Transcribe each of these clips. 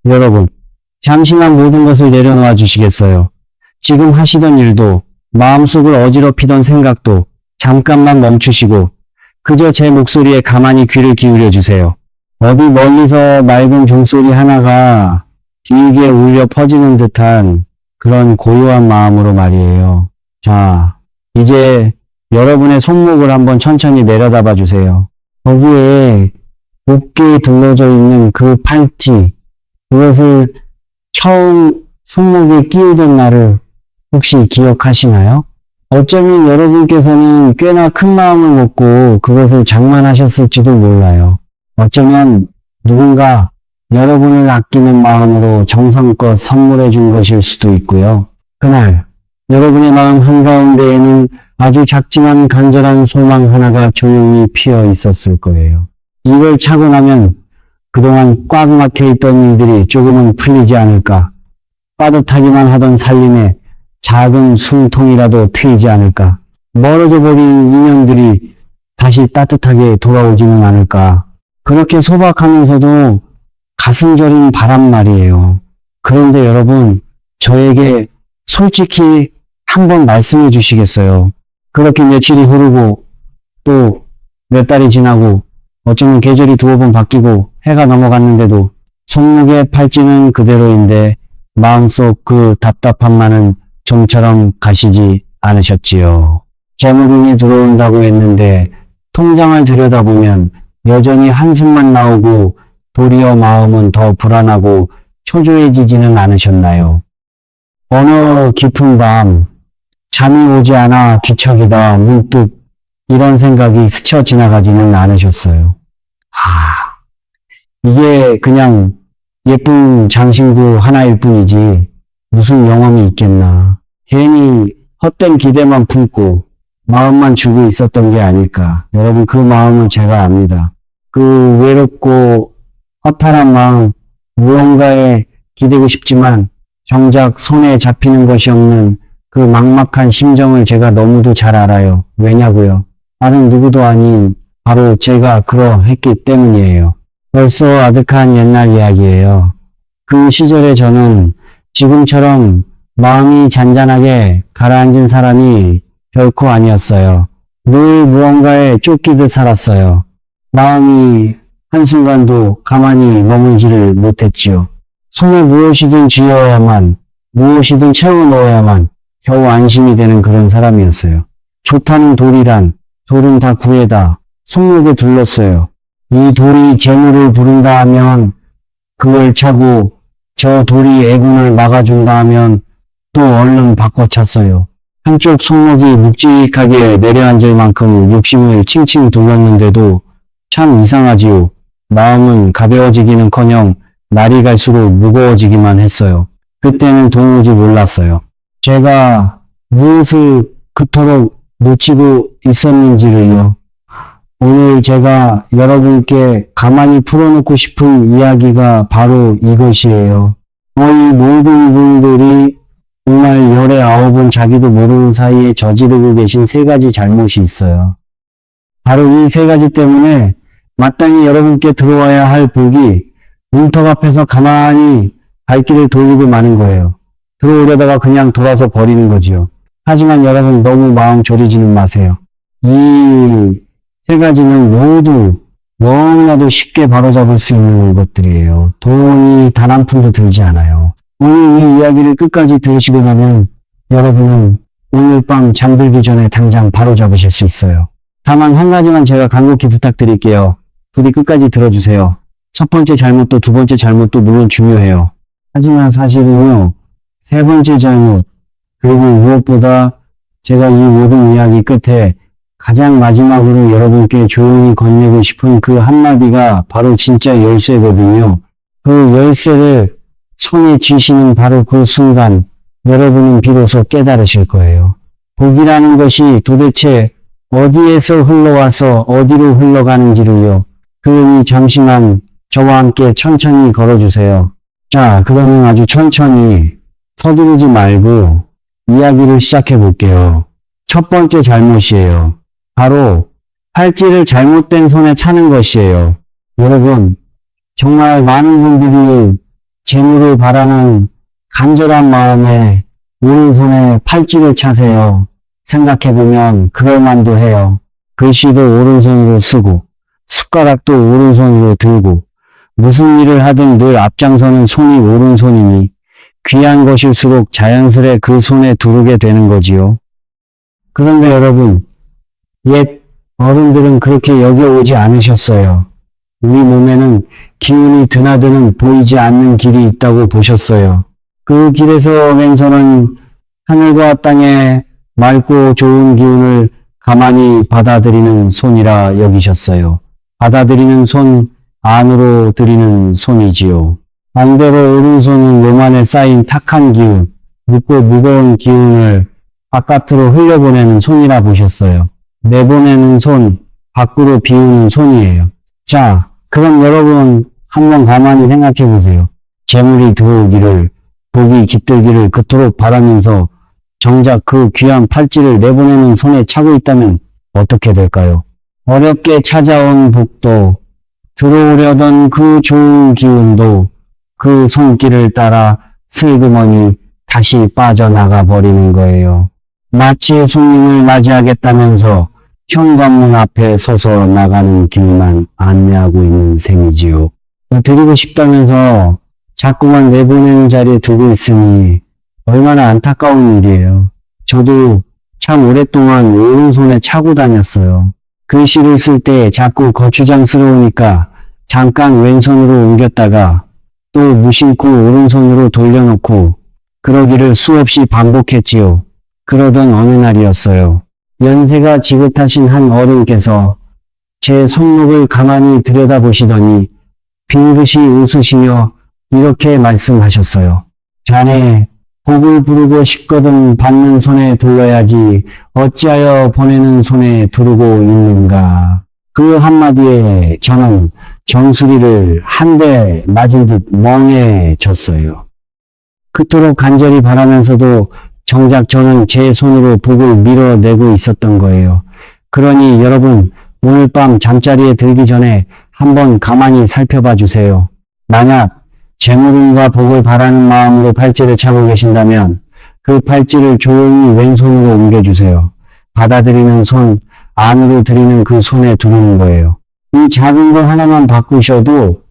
여러분, 잠시만 모든 것을 내려놓아 주시겠어요? 지금 하시던 일도, 마음속을 어지럽히던 생각도 잠깐만 멈추시고 그저 제 목소리에 가만히 귀를 기울여 주세요. 어디 멀리서 맑은 종소리 하나가 길게 울려 퍼지는 듯한 그런 고요한 마음으로 말이에요. 자, 이제 여러분의 손목을 한번 천천히 내려다봐 주세요. 거기에 곱게 둘러져 있는 그 팔찌, 그것을 처음 손목에 끼우던 날을 혹시 기억하시나요? 어쩌면 여러분께서는 꽤나 큰 마음을 먹고 그것을 장만하셨을지도 몰라요. 어쩌면 누군가 여러분을 아끼는 마음으로 정성껏 선물해 준 것일 수도 있고요. 그날 여러분의 마음 한가운데에는 아주 작지만 간절한 소망 하나가 조용히 피어 있었을 거예요. 이걸 차고 나면 그동안 꽉 막혀 있던 일들이 조금은 풀리지 않을까. 빠듯하기만 하던 살림에 작은 숨통이라도 트이지 않을까. 멀어져 버린 인연들이 다시 따뜻하게 돌아오지는 않을까. 그렇게 소박하면서도 가슴 저린 바람 말이에요. 그런데 여러분, 저에게 솔직히 한번 말씀해 주시겠어요? 그렇게 며칠이 흐르고 또 몇 달이 지나고 어쩌면 계절이 두어 번 바뀌고 해가 넘어갔는데도 손목의 팔찌는 그대로인데 마음속 그 답답함만은 좀처럼 가시지 않으셨지요. 재물운이 들어온다고 했는데 통장을 들여다보면 여전히 한숨만 나오고 도리어 마음은 더 불안하고 초조해지지는 않으셨나요? 어느 깊은 밤 잠이 오지 않아 뒤척이다 문득 이런 생각이 스쳐 지나가지는 않으셨어요. 이게 그냥 예쁜 장신구 하나일 뿐이지 무슨 영험이 있겠나. 괜히 헛된 기대만 품고 마음만 주고 있었던 게 아닐까. 여러분, 그 마음은 제가 압니다. 그 외롭고 허탈한 마음, 무언가에 기대고 싶지만 정작 손에 잡히는 것이 없는 그 막막한 심정을 제가 너무도 잘 알아요. 왜냐고요? 다른 누구도 아닌 바로 제가 그러했기 때문이에요. 벌써 아득한 옛날 이야기예요. 그 시절에 저는 지금처럼 마음이 잔잔하게 가라앉은 사람이 결코 아니었어요. 늘 무언가에 쫓기듯 살았어요. 마음이 한순간도 가만히 머물지를 못했지요. 손에 무엇이든 쥐어야만, 무엇이든 채워넣어야만 겨우 안심이 되는 그런 사람이었어요. 좋다는 돌이란 돌은 다 구해다 손목에 둘렀어요. 이 돌이 재물을 부른다 하면 그걸 차고 저 돌이 애군을 막아준다 하면 또 얼른 바꿔찼어요. 한쪽 손목이 묵직하게 내려앉을 만큼 욕심을 칭칭 둘렀는데도 참 이상하지요. 마음은 가벼워지기는커녕 날이 갈수록 무거워지기만 했어요. 그때는 도무지 몰랐어요. 제가 무엇을 그토록 놓치고 있었는지를요. 오늘 제가 여러분께 가만히 풀어놓고 싶은 이야기가 바로 이것이에요. 거의 모든 분들이 정말 열에 아홉은 자기도 모르는 사이에 저지르고 계신 세 가지 잘못이 있어요. 바로 이 세 가지 때문에 마땅히 여러분께 들어와야 할 복이 문턱 앞에서 가만히 발길을 돌리고 마는 거예요. 들어오려다가 그냥 돌아서 버리는 거지요. 하지만 여러분 너무 마음 졸이지는 마세요. 이 세 가지는 모두 너무나도 쉽게 바로잡을 수 있는 것들이에요. 돈이 단 한 푼도 들지 않아요. 오늘 이 이야기를 끝까지 들으시고 나면 여러분은 오늘 밤 잠들기 전에 당장 바로잡으실 수 있어요. 다만 한 가지만 제가 간곡히 부탁드릴게요. 부디 끝까지 들어주세요. 첫 번째 잘못도 두 번째 잘못도 물론 중요해요. 하지만 사실은요, 세 번째 잘못, 그리고 무엇보다 제가 이 모든 이야기 끝에 가장 마지막으로 여러분께 조용히 건네고 싶은 그 한마디가 바로 진짜 열쇠거든요. 그 열쇠를 손에 쥐시는 바로 그 순간 여러분은 비로소 깨달으실 거예요. 복이라는 것이 도대체 어디에서 흘러와서 어디로 흘러가는지를요. 그러니 잠시만 저와 함께 천천히 걸어주세요. 자, 그러면 아주 천천히 서두르지 말고 이야기를 시작해 볼게요. 첫 번째 잘못이에요. 바로 팔찌를 잘못된 손에 차는 것이에요. 여러분, 정말 많은 분들이 재물을 바라는 간절한 마음에 오른손에 팔찌를 차세요. 생각해보면 그럴만도 해요. 글씨도 오른손으로 쓰고 숟가락도 오른손으로 들고 무슨 일을 하든 늘 앞장서는 손이 오른손이니 귀한 것일수록 자연스레 그 손에 두르게 되는 거지요. 그런데 여러분, 옛 어른들은 그렇게 여겨오지 않으셨어요. 우리 몸에는 기운이 드나드는 보이지 않는 길이 있다고 보셨어요. 그 길에서 왼손은 하늘과 땅의 맑고 좋은 기운을 가만히 받아들이는 손이라 여기셨어요. 받아들이는 손, 안으로 들이는 손이지요. 반대로 오른손은 몸 안에 쌓인 탁한 기운, 묻고 무거운 기운을 바깥으로 흘려보내는 손이라 보셨어요. 내보내는 손, 밖으로 비우는 손이에요. 자, 그럼 여러분 한번 가만히 생각해 보세요. 재물이 들어오기를, 복이 깃들기를 그토록 바라면서 정작 그 귀한 팔찌를 내보내는 손에 차고 있다면 어떻게 될까요? 어렵게 찾아온 복도, 들어오려던 그 좋은 기운도 그 손길을 따라 슬그머니 다시 빠져나가 버리는 거예요. 마치 손님을 맞이하겠다면서 현관문 앞에 서서 나가는 길만 안내하고 있는 셈이지요. 드리고 싶다면서 자꾸만 내보내는 자리에 두고 있으니 얼마나 안타까운 일이에요. 저도 참 오랫동안 오른손에 차고 다녔어요. 글씨를 쓸 때 자꾸 거추장스러우니까 잠깐 왼손으로 옮겼다가 또 무심코 오른손으로 돌려놓고 그러기를 수없이 반복했지요. 그러던 어느 날이었어요. 연세가 지긋하신 한 어른께서 제 손목을 가만히 들여다보시더니 빙긋이 웃으시며 이렇게 말씀하셨어요. 자네, 복을 부르고 싶거든 받는 손에 둘러야지 어찌하여 보내는 손에 두르고 있는가. 그 한마디에 저는 정수리를 한 대 맞은 듯 멍해졌어요. 그토록 간절히 바라면서도 정작 저는 제 손으로 복을 밀어내고 있었던 거예요. 그러니 여러분, 오늘 밤 잠자리에 들기 전에 한번 가만히 살펴봐 주세요. 만약 재물운과 복을 바라는 마음으로 팔찌를 차고 계신다면 그 팔찌를 조용히 왼손으로 옮겨주세요. 받아들이는 손, 안으로 들이는 그 손에 두르는 거예요. 이 작은 거 하나만 바꾸셔도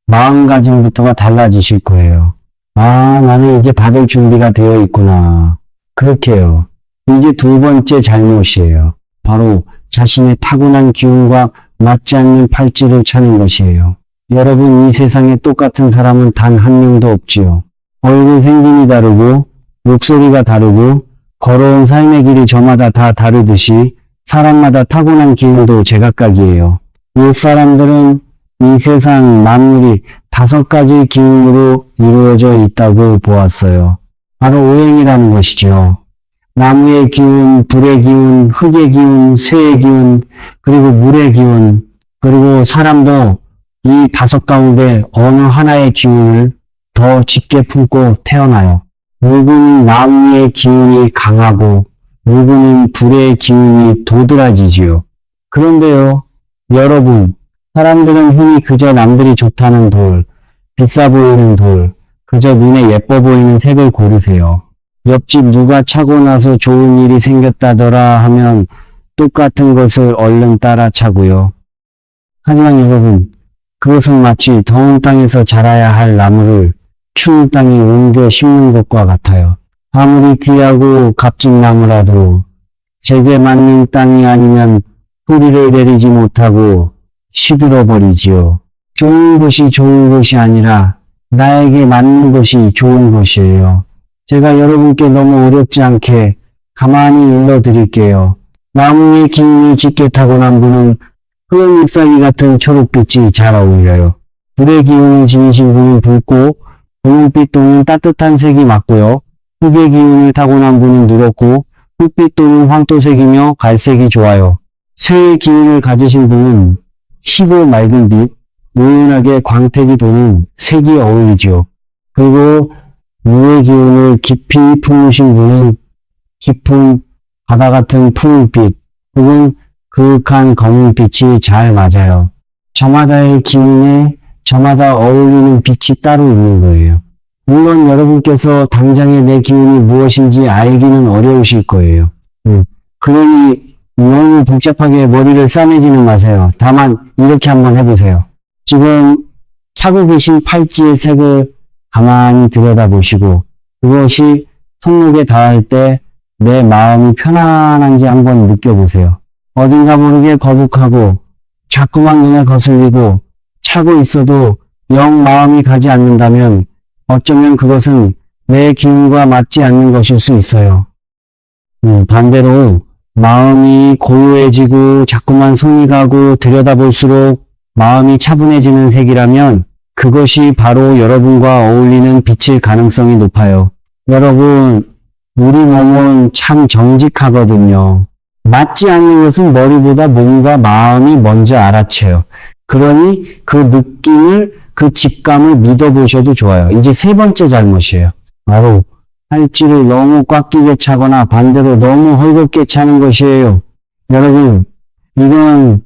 마음가짐부터가 달라지실 거예요. 아, 나는 이제 받을 준비가 되어 있구나. 그렇게요. 이제 두 번째 잘못이에요. 바로 자신의 타고난 기운과 맞지 않는 팔찌를 차는 것이에요. 여러분, 이 세상에 똑같은 사람은 단 한 명도 없지요. 얼굴 생김이 다르고 목소리가 다르고 걸어온 삶의 길이 저마다 다 다르듯이 사람마다 타고난 기운도 제각각이에요. 이 사람들은 이 세상 만물이 5가지 기운으로 이루어져 있다고 보았어요. 바로 오행이라는 것이죠. 나무의 기운, 불의 기운, 흙의 기운, 쇠의 기운, 그리고 물의 기운, 그리고 사람도 이 5 가운데 어느 하나의 기운을 더 짙게 품고 태어나요. 누구는 나무의 기운이 강하고 누구는 불의 기운이 도드라지지요. 그런데요, 여러분, 사람들은 흔히 그저 남들이 좋다는 돌, 비싸 보이는 돌, 그저 눈에 예뻐 보이는 색을 고르세요. 옆집 누가 차고 나서 좋은 일이 생겼다더라 하면 똑같은 것을 얼른 따라 차고요. 하지만 여러분, 그것은 마치 더운 땅에서 자라야 할 나무를 추운 땅에 옮겨 심는 것과 같아요. 아무리 귀하고 값진 나무라도 제게 맞는 땅이 아니면 뿌리를 내리지 못하고 시들어버리지요. 좋은 것이 좋은 것이 아니라 나에게 맞는 것이 좋은 것이에요. 제가 여러분께 너무 어렵지 않게 가만히 일러드릴게요. 나무의 기운이 짙게 타고난 분은 푸른 잎사귀 같은 초록빛이 잘 어울려요. 불의 기운을 지니신 분은 붉고 분홍빛 또는 따뜻한 색이 맞고요. 흙의 기운을 타고난 분은 누렇고 흑빛 또는 황토색이며 갈색이 좋아요. 쇠의 기운을 가지신 분은 희고 맑은 빛, 우연하게 광택이 도는 색이 어울리죠. 그리고 물의 기운을 깊이 품으신 분은 깊은 바다 같은 푸른빛 혹은 그윽한 검은빛이 잘 맞아요. 저마다의 기운에 저마다 어울리는 빛이 따로 있는 거예요. 물론 여러분께서 당장의 내 기운이 무엇인지 알기는 어려우실 거예요. 그러니 너무 복잡하게 머리를 싸매지는 마세요. 다만 이렇게 한번 해보세요. 지금 차고 계신 팔찌의 색을 가만히 들여다보시고 그것이 손목에 닿을 때 내 마음이 편안한지 한번 느껴보세요. 어딘가 모르게 거북하고 자꾸만 눈에 거슬리고 차고 있어도 영 마음이 가지 않는다면 어쩌면 그것은 내 기운과 맞지 않는 것일 수 있어요. 반대로 마음이 고요해지고 자꾸만 손이 가고 들여다볼수록 마음이 차분해지는 색이라면 그것이 바로 여러분과 어울리는 빛일 가능성이 높아요. 여러분, 우리 몸은 참 정직하거든요. 맞지 않는 것은 머리보다 몸과 마음이 먼저 알아채요. 그러니 그 느낌을, 그 직감을 믿어보셔도 좋아요. 이제 세 번째 잘못이에요. 바로 팔찌를 너무 꽉 끼게 차거나 반대로 너무 헐겁게 차는 것이에요. 여러분, 이건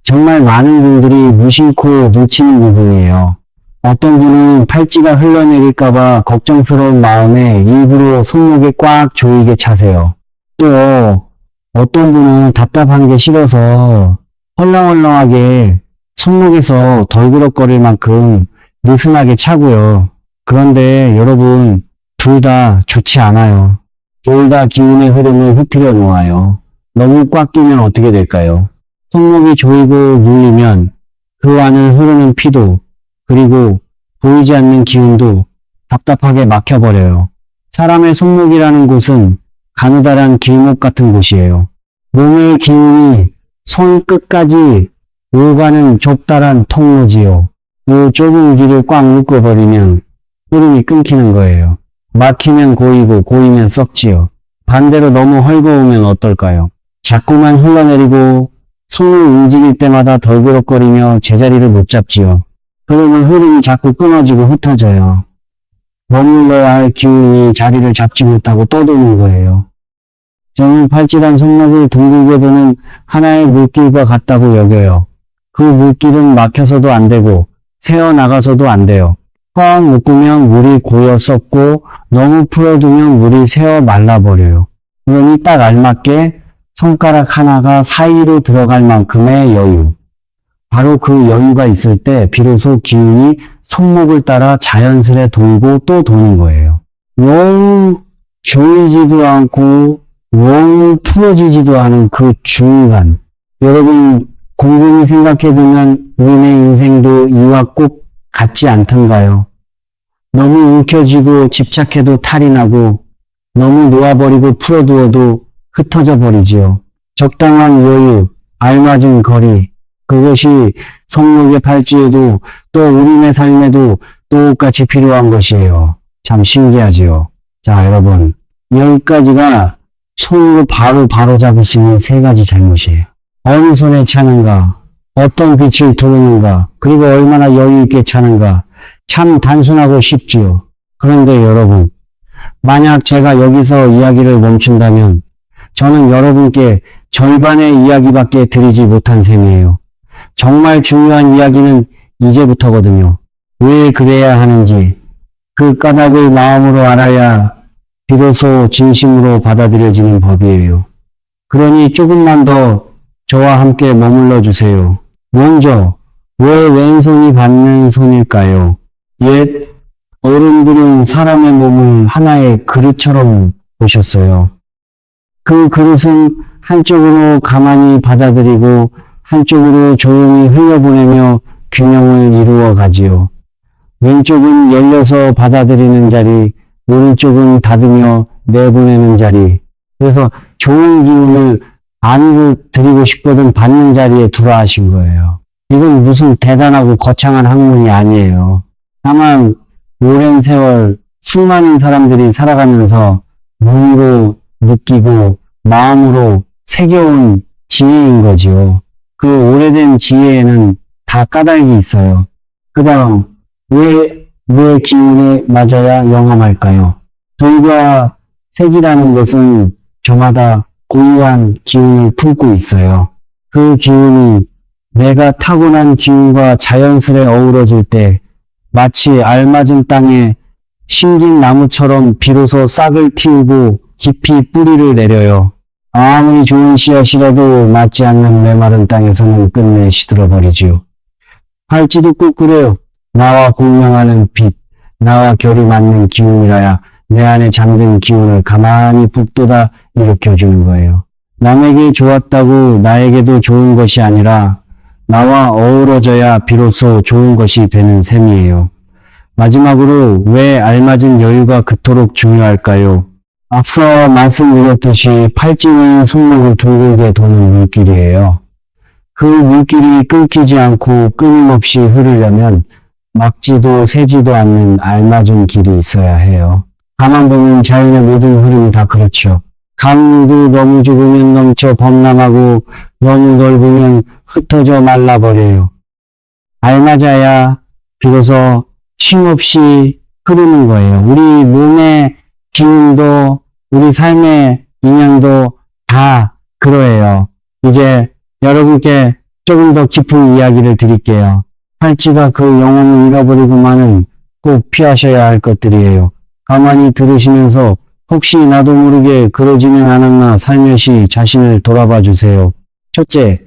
정말 많은 분들이 무심코 놓치는 부분이에요. 어떤 분은 팔찌가 흘러내릴까봐 걱정스러운 마음에 일부러 손목에 꽉 조이게 차세요. 또 어떤 분은 답답한 게 싫어서 헐렁헐렁하게 손목에서 덜그럭거릴 만큼 느슨하게 차고요. 그런데 여러분, 둘 다 좋지 않아요. 둘 다 기운의 흐름을 흐트려 놓아요. 너무 꽉 끼면 어떻게 될까요? 손목이 조이고 눌리면 그 안을 흐르는 피도 그리고 보이지 않는 기운도 답답하게 막혀버려요. 사람의 손목이라는 곳은 가느다란 길목 같은 곳이에요. 몸의 기운이 손끝까지 오가는 좁다란 통로지요. 이 좁은 길을 꽉 묶어버리면 흐름이 끊기는 거예요. 막히면 고이고 고이면 썩지요. 반대로 너무 헐거우면 어떨까요? 자꾸만 흘러내리고 손을 움직일 때마다 덜그럭거리며 제자리를 못 잡지요. 그러면 흐름이 자꾸 끊어지고 흩어져요. 머물러야 할 기운이 자리를 잡지 못하고 떠도는 거예요. 저는 팔찌란 손목을 둥글게 도는 하나의 물길과 같다고 여겨요. 그 물길은 막혀서도 안 되고 새어나가서도 안 돼요. 꽉 묶으면 물이 고여 썩고 너무 풀어두면 물이 새어 말라버려요. 그러니 딱 알맞게 손가락 하나가 사이로 들어갈 만큼의 여유. 바로 그 여유가 있을 때 비로소 기운이 손목을 따라 자연스레 돌고 또 도는 거예요. 너무 조이지도 않고 너무 풀어지지도 않은 그 중간. 여러분 곰곰이 생각해보면 우리의 인생도 이와 꼭 같지 않던가요? 너무 움켜쥐고 집착해도 탈이 나고 너무 놓아버리고 풀어두어도 흩어져 버리지요. 적당한 여유, 알맞은 거리, 그것이 손목의 팔찌에도 또 우리의 삶에도 똑같이 필요한 것이에요. 참 신기하지요. 자, 여러분, 여기까지가 손으로 바로 잡을 수 있는 세 가지 잘못이에요. 어느 손에 차는가, 어떤 빛을 두르는가, 그리고 얼마나 여유 있게 차는가. 참 단순하고 쉽지요. 그런데 여러분, 만약 제가 여기서 이야기를 멈춘다면 저는 여러분께 절반의 이야기밖에 드리지 못한 셈이에요. 정말 중요한 이야기는 이제부터거든요. 왜 그래야 하는지 그 까닭을 마음으로 알아야 비로소 진심으로 받아들여지는 법이에요. 그러니 조금만 더 저와 함께 머물러 주세요. 먼저 왜 왼손이 받는 손일까요? 옛 어른들은 사람의 몸을 하나의 그릇처럼 보셨어요. 그 그릇은 한쪽으로 가만히 받아들이고 한쪽으로 조용히 흘려보내며 균형을 이루어 가지요. 왼쪽은 열려서 받아들이는 자리, 오른쪽은 닫으며 내보내는 자리. 그래서 좋은 기운을 안으로 드리고 싶거든 받는 자리에 두라 하신 거예요. 이건 무슨 대단하고 거창한 학문이 아니에요. 다만 오랜 세월 수많은 사람들이 살아가면서 몸으로 느끼고 마음으로 새겨온 지혜인 거지요. 그 오래된 지혜에는 다 까닭이 있어요. 그 다음 왜 기운에 맞아야 영험할까요? 돌과 색이라는 것은 저마다 고유한 기운을 품고 있어요. 그 기운이 내가 타고난 기운과 자연스레 어우러질 때 마치 알맞은 땅에 심긴 나무처럼 비로소 싹을 틔우고 깊이 뿌리를 내려요. 아무리 좋은 씨앗이라도 맞지 않는 메마른 땅에서는 끝내 시들어버리지요. 팔찌도 꿀꿀해요. 나와 공명하는 빛, 나와 결이 맞는 기운이라야 내 안에 잠든 기운을 가만히 북돋아 일으켜주는 거예요. 남에게 좋았다고 나에게도 좋은 것이 아니라 나와 어우러져야 비로소 좋은 것이 되는 셈이에요. 마지막으로 왜 알맞은 여유가 그토록 중요할까요? 앞서 말씀드렸듯이 팔찌는 손목을 둥글게 도는 물길이에요. 그 물길이 끊기지 않고 끊임없이 흐르려면 막지도 새지도 않는 알맞은 길이 있어야 해요. 가만 보면 자연의 모든 흐름이 다 그렇죠. 강물도 너무 좁으면 넘쳐 범람하고 너무 넓으면 흩어져 말라버려요. 알맞아야 비로소 쉼없이 흐르는 거예요. 우리 몸의 기운도 우리 삶의 인연도 다 그러해요. 이제 여러분께 조금 더 깊은 이야기를 드릴게요. 팔찌가 그 영혼을 잃어버리고만은 꼭 피하셔야 할 것들이에요. 가만히 들으시면서 혹시 나도 모르게 그러지는 않았나 살며시 자신을 돌아봐 주세요. 첫째,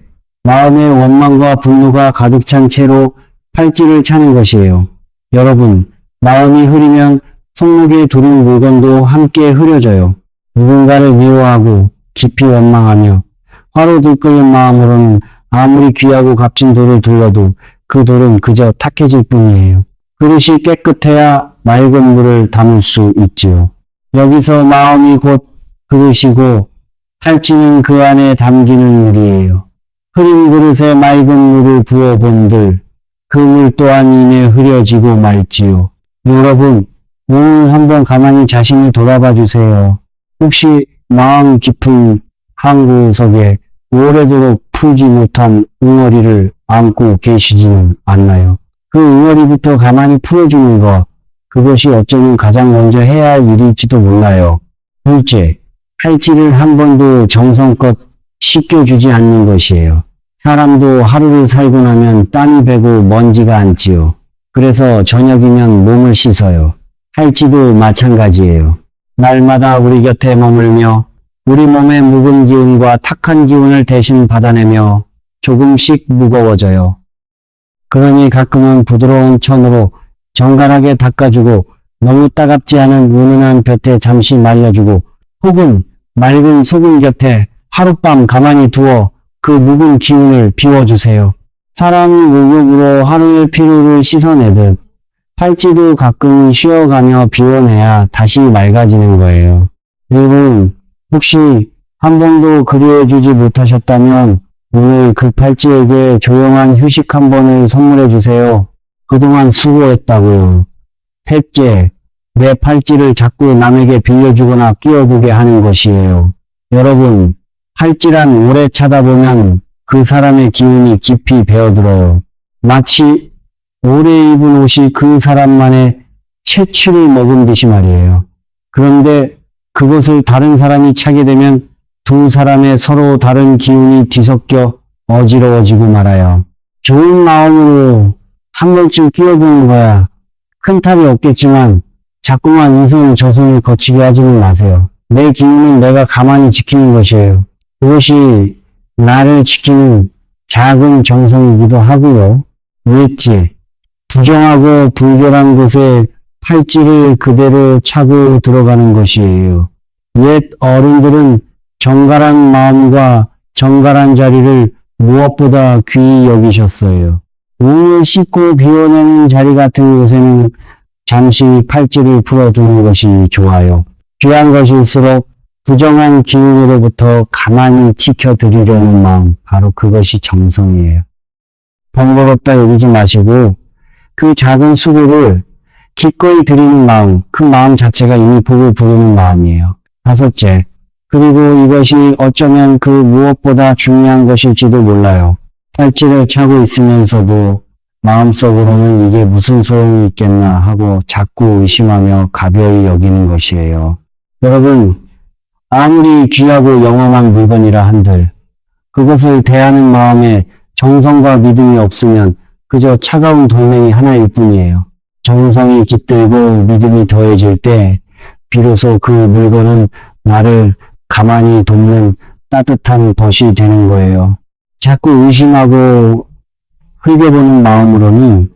마음의 원망과 분노가 가득 찬 채로 팔찌를 차는 것이에요. 여러분, 마음이 흐리면 손목에 두른 물건도 함께 흐려져요. 누군가를 미워하고 깊이 원망하며 화로 들끓는 마음으로는 아무리 귀하고 값진 돌을 둘러도 그 돌은 그저 탁해질 뿐이에요. 그릇이 깨끗해야 맑은 물을 담을 수 있지요. 여기서 마음이 곧 그릇이고 팔찌는 그 안에 담기는 물이에요. 흐린 그릇에 맑은 물을 부어본들 그 물 또한 이내 흐려지고 말지요. 여러분, 오늘 한번 가만히 자신을 돌아봐 주세요. 혹시 마음 깊은 한 구석에 오래도록 풀지 못한 웅어리를 안고 계시지는 않나요? 그 웅어리부터 가만히 풀어주는 것, 그것이 어쩌면 가장 먼저 해야 할 일일지도 몰라요. 둘째, 팔찌를 한 번도 정성껏 씻겨주지 않는 것이에요. 사람도 하루를 살고 나면 땀이 배고 먼지가 앉지요. 그래서 저녁이면 몸을 씻어요. 팔찌도 마찬가지예요. 날마다 우리 곁에 머물며 우리 몸의 묵은 기운과 탁한 기운을 대신 받아내며 조금씩 무거워져요. 그러니 가끔은 부드러운 천으로 정갈하게 닦아주고 너무 따갑지 않은 은은한 볕에 잠시 말려주고 혹은 맑은 소금 곁에 하룻밤 가만히 두어 그 묵은 기운을 비워주세요. 사람이 목욕으로 하루의 피로를 씻어내듯 팔찌도 가끔 쉬어가며 비워내야 다시 맑아지는 거예요. 여러분, 혹시 한 번도 그리워주지 못하셨다면 오늘 그 팔찌에게 조용한 휴식 한 번을 선물해 주세요. 그동안 수고했다고요. 셋째, 내 팔찌를 자꾸 남에게 빌려주거나 끼워보게 하는 것이에요. 여러분, 팔찌란 오래 차다 보면 그 사람의 기운이 깊이 배어들어요. 마치 오래 입은 옷이 그 사람만의 채취를 먹은 듯이 말이에요. 그런데 그것을 다른 사람이 차게 되면 두 사람의 서로 다른 기운이 뒤섞여 어지러워지고 말아요. 좋은 마음으로 한 번쯤 끼워보는 거야. 큰 탈이 없겠지만 자꾸만 이 손 저 손을 거치게 하지는 마세요. 내 기운은 내가 가만히 지키는 것이에요. 그것이 나를 지키는 작은 정성이기도 하고요. 넷째, 부정하고 불결한 곳에 팔찌를 그대로 차고 들어가는 것이에요. 옛 어른들은 정갈한 마음과 정갈한 자리를 무엇보다 귀히 여기셨어요. 운을 씻고 비워내는 자리 같은 곳에는 잠시 팔찌를 풀어두는 것이 좋아요. 귀한 것일수록 부정한 기운으로부터 가만히 지켜드리려는 마음, 바로 그것이 정성이에요. 번거롭다 여기지 마시고 그 작은 수고를 기꺼이 드리는 마음, 그 마음 자체가 이미 복을 부르는 마음이에요. 다섯째, 그리고 이것이 어쩌면 그 무엇보다 중요한 것일지도 몰라요. 팔찌를 차고 있으면서도 마음속으로는 이게 무슨 소용이 있겠나 하고 자꾸 의심하며 가벼이 여기는 것이에요. 여러분, 아무리 귀하고 영원한 물건이라 한들 그것을 대하는 마음에 정성과 믿음이 없으면 그저 차가운 돌멩이 하나일 뿐이에요. 정성이 깃들고 믿음이 더해질 때 비로소 그 물건은 나를 가만히 돕는 따뜻한 벗이 되는 거예요. 자꾸 의심하고 흘겨보는 마음으로는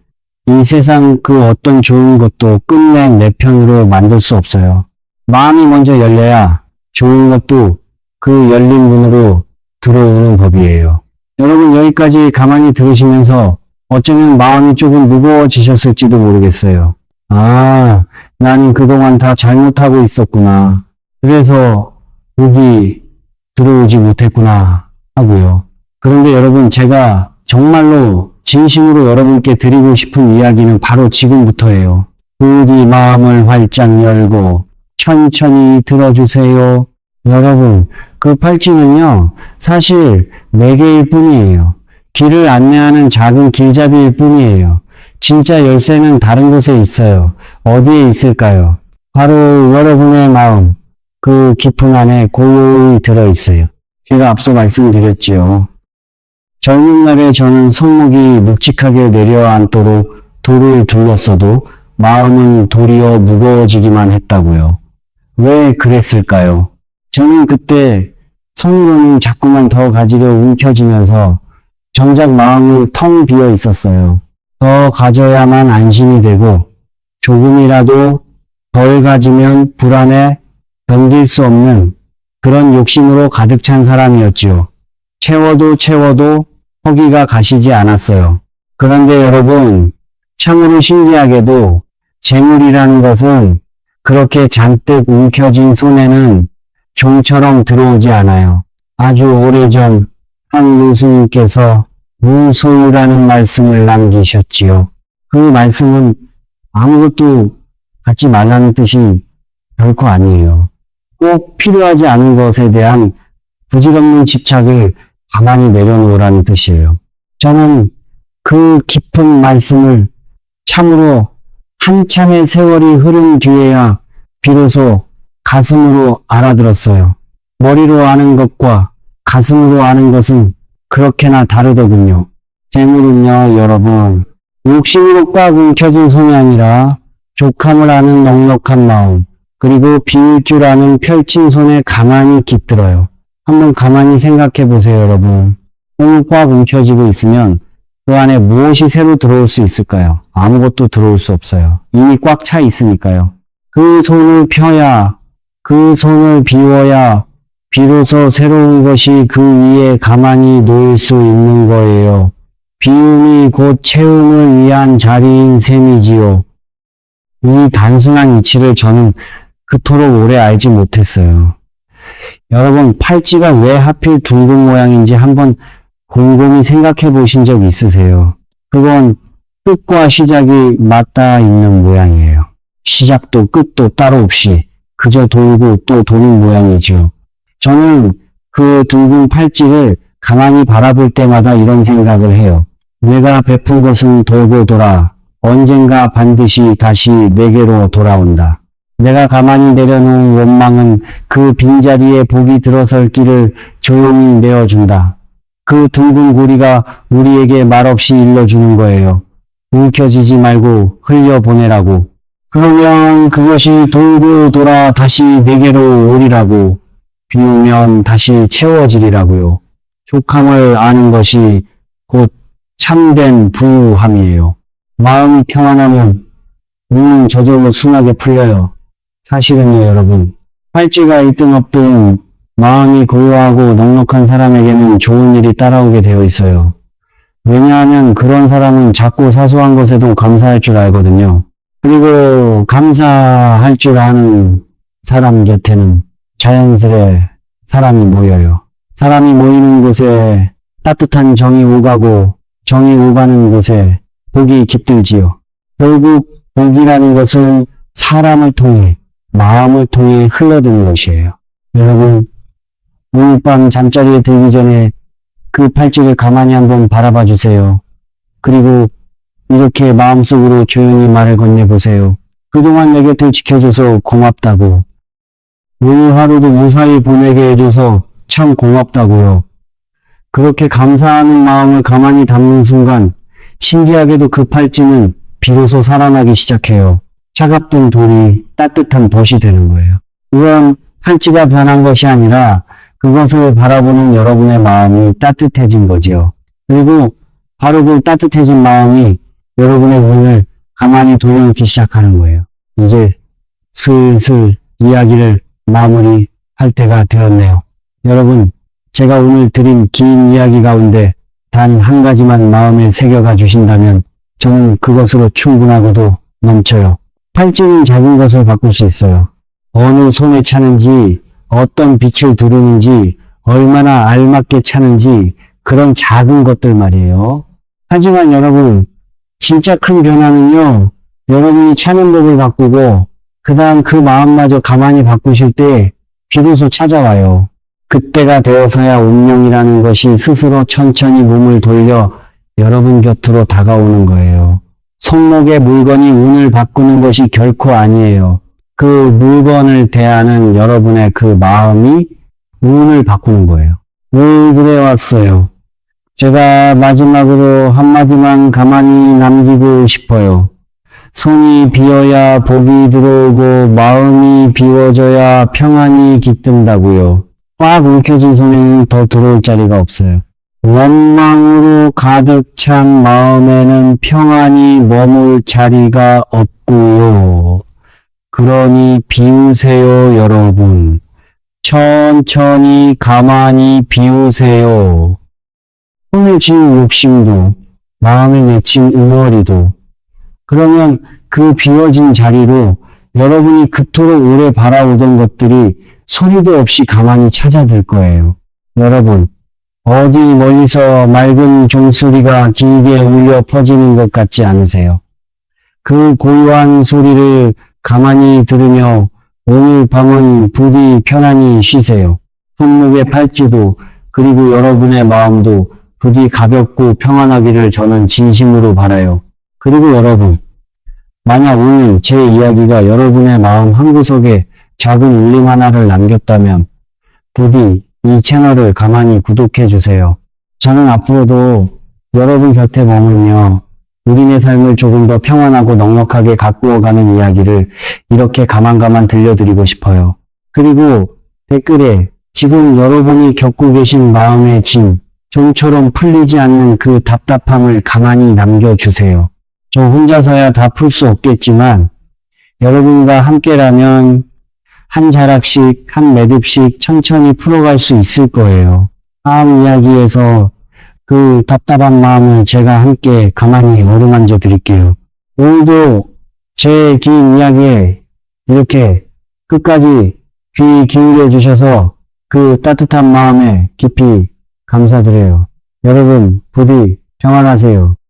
이 세상 그 어떤 좋은 것도 끝내 내 편으로 만들 수 없어요. 마음이 먼저 열려야 좋은 것도 그 열린 문으로 들어오는 법이에요. 여러분 여기까지 가만히 들으시면서 어쩌면 마음이 조금 무거워지셨을지도 모르겠어요. 아, 나는 그동안 다 잘못하고 있었구나. 그래서 복이 들어오지 못했구나 하고요. 그런데 여러분 제가 정말로 진심으로 여러분께 드리고 싶은 이야기는 바로 지금부터예요. 부디 마음을 활짝 열고 천천히 들어주세요. 여러분 그 팔찌는요 사실 4개일 뿐이에요. 길을 안내하는 작은 길잡이일 뿐이에요. 진짜 열쇠는 다른 곳에 있어요. 어디에 있을까요? 바로 여러분의 마음, 그 깊은 안에 고요히 들어있어요. 제가 앞서 말씀드렸지요. 젊은 날에 저는 손목이 묵직하게 내려앉도록 돌을 둘렀어도 마음은 도리어 무거워지기만 했다고요. 왜 그랬을까요? 저는 그때 손으로는 자꾸만 더 가지려 움켜쥐면서 정작 마음이 텅 비어 있었어요. 더 가져야만 안심이 되고 조금이라도 덜 가지면 불안해 견딜 수 없는 그런 욕심으로 가득 찬 사람이었지요. 채워도 허기가 가시지 않았어요. 그런데 여러분 참으로 신기하게도 재물이라는 것은 그렇게 잔뜩 움켜쥔 손에는 종처럼 들어오지 않아요. 아주 오래전 한 교수님께서 무소유라는 말씀을 남기셨지요. 그 말씀은 아무것도 갖지 말라는 뜻이 결코 아니에요. 꼭 필요하지 않은 것에 대한 부질없는 집착을 가만히 내려놓으라는 뜻이에요. 저는 그 깊은 말씀을 참으로 한참의 세월이 흐른 뒤에야 비로소 가슴으로 알아들었어요. 머리로 아는 것과 가슴으로 아는 것은 그렇게나 다르더군요. 재물은요, 여러분, 욕심으로 꽉 움켜진 손이 아니라 족함을 아는 넉넉한 마음, 그리고 비울 줄 아는 펼친 손에 가만히 깃들어요. 한번 가만히 생각해 보세요, 여러분. 손이 꽉 움켜쥐고 있으면 그 안에 무엇이 새로 들어올 수 있을까요? 아무것도 들어올 수 없어요. 이미 꽉 차 있으니까요. 그 손을 펴야, 그 손을 비워야 비로소 새로운 것이 그 위에 가만히 놓일 수 있는 거예요. 비움이 곧 채움을 위한 자리인 셈이지요. 이 단순한 이치를 저는 그토록 오래 알지 못했어요. 여러분, 팔찌가 왜 하필 둥근 모양인지 한번 곰곰이 생각해 보신 적 있으세요? 그건 끝과 시작이 맞닿아 있는 모양이에요. 시작도 끝도 따로 없이 그저 돌고 또 도는 모양이죠. 저는 그 둥근 팔찌를 가만히 바라볼 때마다 이런 생각을 해요. 내가 베푼 것은 돌고 돌아 언젠가 반드시 다시 내게로 돌아온다. 내가 가만히 내려놓은 원망은 그 빈자리에 복이 들어설 길을 조용히 내어준다. 그 둥근 고리가 우리에게 말없이 일러주는 거예요. 움켜쥐지 말고 흘려보내라고. 그러면 그것이 돌고 돌아 다시 내게로 오리라고. 비우면 다시 채워지리라고요. 족함을 아는 것이 곧 참된 부유함이에요. 마음이 평안하면 몸은 저절로 순하게 풀려요. 사실은요, 여러분. 팔찌가 있든 없든 마음이 고요하고 넉넉한 사람에게는 좋은 일이 따라오게 되어 있어요. 왜냐하면 그런 사람은 작고 사소한 것에도 감사할 줄 알거든요. 그리고 감사할 줄 아는 사람 곁에는 자연스레 사람이 모여요. 사람이 모이는 곳에 따뜻한 정이 오가고 정이 오가는 곳에 복이 깃들지요. 결국 복이라는 것은 사람을 통해 마음을 통해 흘러드는 것이에요. 여러분, 오늘 밤 잠자리에 들기 전에 그 팔찌를 가만히 한번 바라봐 주세요. 그리고 이렇게 마음속으로 조용히 말을 건네보세요. 그동안 내 곁을 지켜줘서 고맙다고. 오늘 하루도 무사히 보내게 해줘서 참 고맙다고요. 그렇게 감사하는 마음을 가만히 담는 순간 신기하게도 그 팔찌는 비로소 살아나기 시작해요. 차갑던 돌이 따뜻한 돛이 되는 거예요. 이건 팔찌가 변한 것이 아니라 그것을 바라보는 여러분의 마음이 따뜻해진 거지요. 그리고 바로 그 따뜻해진 마음이 여러분의 눈을 가만히 돌려놓기 시작하는 거예요. 이제 슬슬 이야기를 마무리할 때가 되었네요. 여러분, 제가 오늘 드린 긴 이야기 가운데 단 한 가지만 마음에 새겨가 주신다면 저는 그것으로 충분하고도 넘쳐요. 팔찌는 작은 것을 바꿀 수 있어요. 어느 손에 차는지, 어떤 빛을 두르는지, 얼마나 알맞게 차는지 그런 작은 것들 말이에요. 하지만 여러분, 진짜 큰 변화는요, 여러분이 차는 법을 바꾸고 그 다음 그 마음마저 가만히 바꾸실 때 비로소 찾아와요. 그때가 되어서야 운명이라는 것이 스스로 천천히 몸을 돌려 여러분 곁으로 다가오는 거예요. 손목의 물건이 운을 바꾸는 것이 결코 아니에요. 그 물건을 대하는 여러분의 그 마음이 운을 바꾸는 거예요. 왜 그래 왔어요? 제가 마지막으로 한마디만 가만히 남기고 싶어요. 손이 비어야 복이 들어오고 마음이 비워져야 평안이 깃든다고요. 꽉 움켜진 손에는 더 들어올 자리가 없어요. 원망으로 가득 찬 마음에는 평안이 머물 자리가 없고요. 그러니 비우세요, 여러분. 천천히 가만히 비우세요. 손에 쥔 욕심도, 마음에 맺힌 응어리도. 그러면 그 비워진 자리로 여러분이 그토록 오래 바라오던 것들이 소리도 없이 가만히 찾아들 거예요. 여러분, 어디 멀리서 맑은 종소리가 길게 울려 퍼지는 것 같지 않으세요? 그 고요한 소리를 가만히 들으며 오늘 밤은 부디 편안히 쉬세요. 손목의 팔찌도 그리고 여러분의 마음도 부디 가볍고 평안하기를 저는 진심으로 바라요. 그리고 여러분, 만약 오늘 제 이야기가 여러분의 마음 한구석에 작은 울림 하나를 남겼다면 부디 이 채널을 가만히 구독해 주세요. 저는 앞으로도 여러분 곁에 머물며 우리네 삶을 조금 더 평안하고 넉넉하게 가꾸어가는 이야기를 이렇게 가만가만 들려드리고 싶어요. 그리고 댓글에 지금 여러분이 겪고 계신 마음의 짐, 좀처럼 풀리지 않는 그 답답함을 가만히 남겨주세요. 저 혼자서야 다 풀 수 없겠지만 여러분과 함께라면 한 자락씩, 한 매듭씩 천천히 풀어갈 수 있을 거예요. 다음 이야기에서 그 답답한 마음을 제가 함께 가만히 어루만져 드릴게요. 오늘도 제 긴 이야기에 이렇게 끝까지 귀 기울여 주셔서 그 따뜻한 마음에 깊이 감사드려요. 여러분, 부디 평안하세요.